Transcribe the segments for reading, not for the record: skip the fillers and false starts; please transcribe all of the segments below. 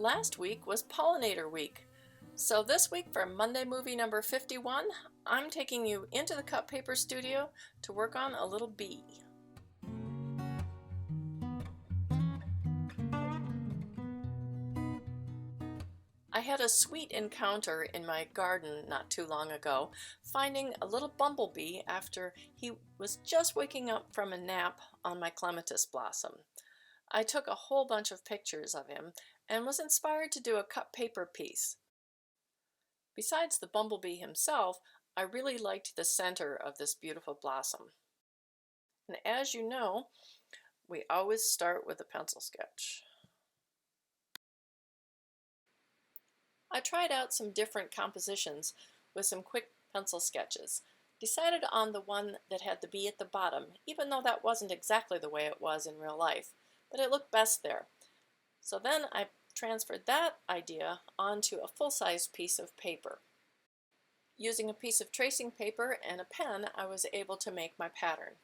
Last week was Pollinator week. So this week for Monday movie number 51, I'm taking you into the cut paper studio to work on a little bee. I had a sweet encounter in my garden not too long ago, finding a little bumblebee after he was just waking up from a nap on my clematis blossom. I took a whole bunch of pictures of him and was inspired to do a cut paper piece. Besides the bumblebee himself, I really liked the center of this beautiful blossom. And as you know, we always start with a pencil sketch. I tried out some different compositions with some quick pencil sketches. Decided on the one that had the bee at the bottom, even though that wasn't exactly the way it was in real life, but it looked best there. So then I transferred that idea onto a full-size piece of paper. Using a piece of tracing paper and a pen, I was able to make my pattern.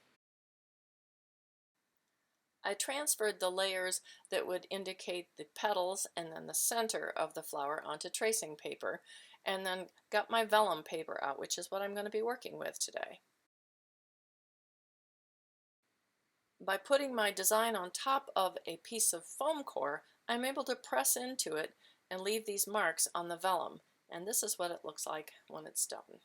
I transferred the layers that would indicate the petals and then the center of the flower onto tracing paper, and then got my vellum paper out, which is what I'm going to be working with today. By putting my design on top of a piece of foam core, I'm able to press into it and leave these marks on the vellum, and this is what it looks like when it's done.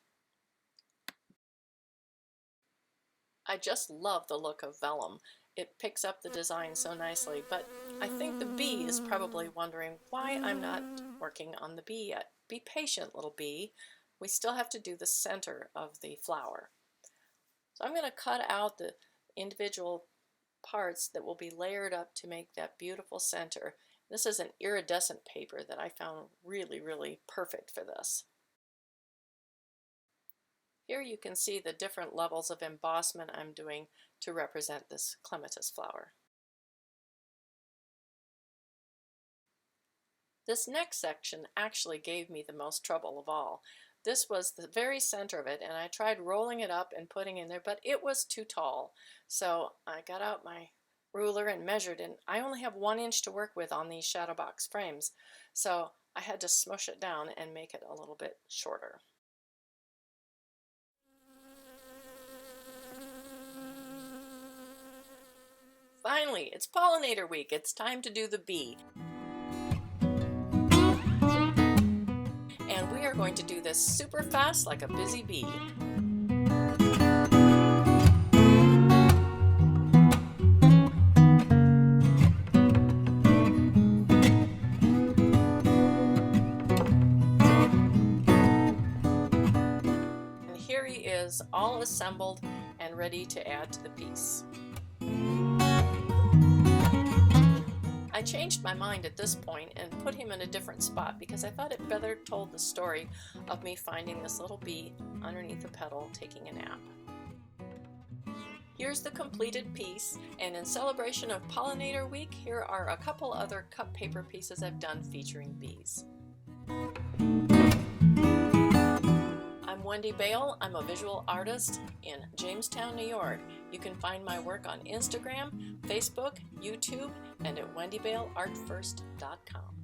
I just love the look of vellum. It picks up the design so nicely, but I think the bee is probably wondering why I'm not working on the bee yet. Be patient, little bee. We still have to do the center of the flower. So I'm going to cut out the individual parts that will be layered up to make that beautiful center. This is an iridescent paper that I found really perfect for this. Here you can see the different levels of embossment I'm doing to represent this clematis flower. This next section actually gave me the most trouble of all. This was the very center of it, and I tried rolling it up and putting it in there, but it was too tall. So I got out my ruler and measured, and I only have 1 inch to work with on these shadow box frames. So I had to smush it down and make it a little bit shorter. Finally, it's Pollinator week. It's time to do the bee. And we are going to do this super fast like a busy bee. And here he is, all assembled and ready to add to the piece. I changed my mind at this point and put him in a different spot because I thought it better told the story of me finding this little bee underneath a petal taking a nap. Here's the completed piece, and in celebration of Pollinator Week, here are a couple other cut paper pieces I've done featuring bees. I'm Wendy Bale. I'm a visual artist in Jamestown, New York. You can find my work on Instagram, Facebook, YouTube, and at wendybaleartfirst.com.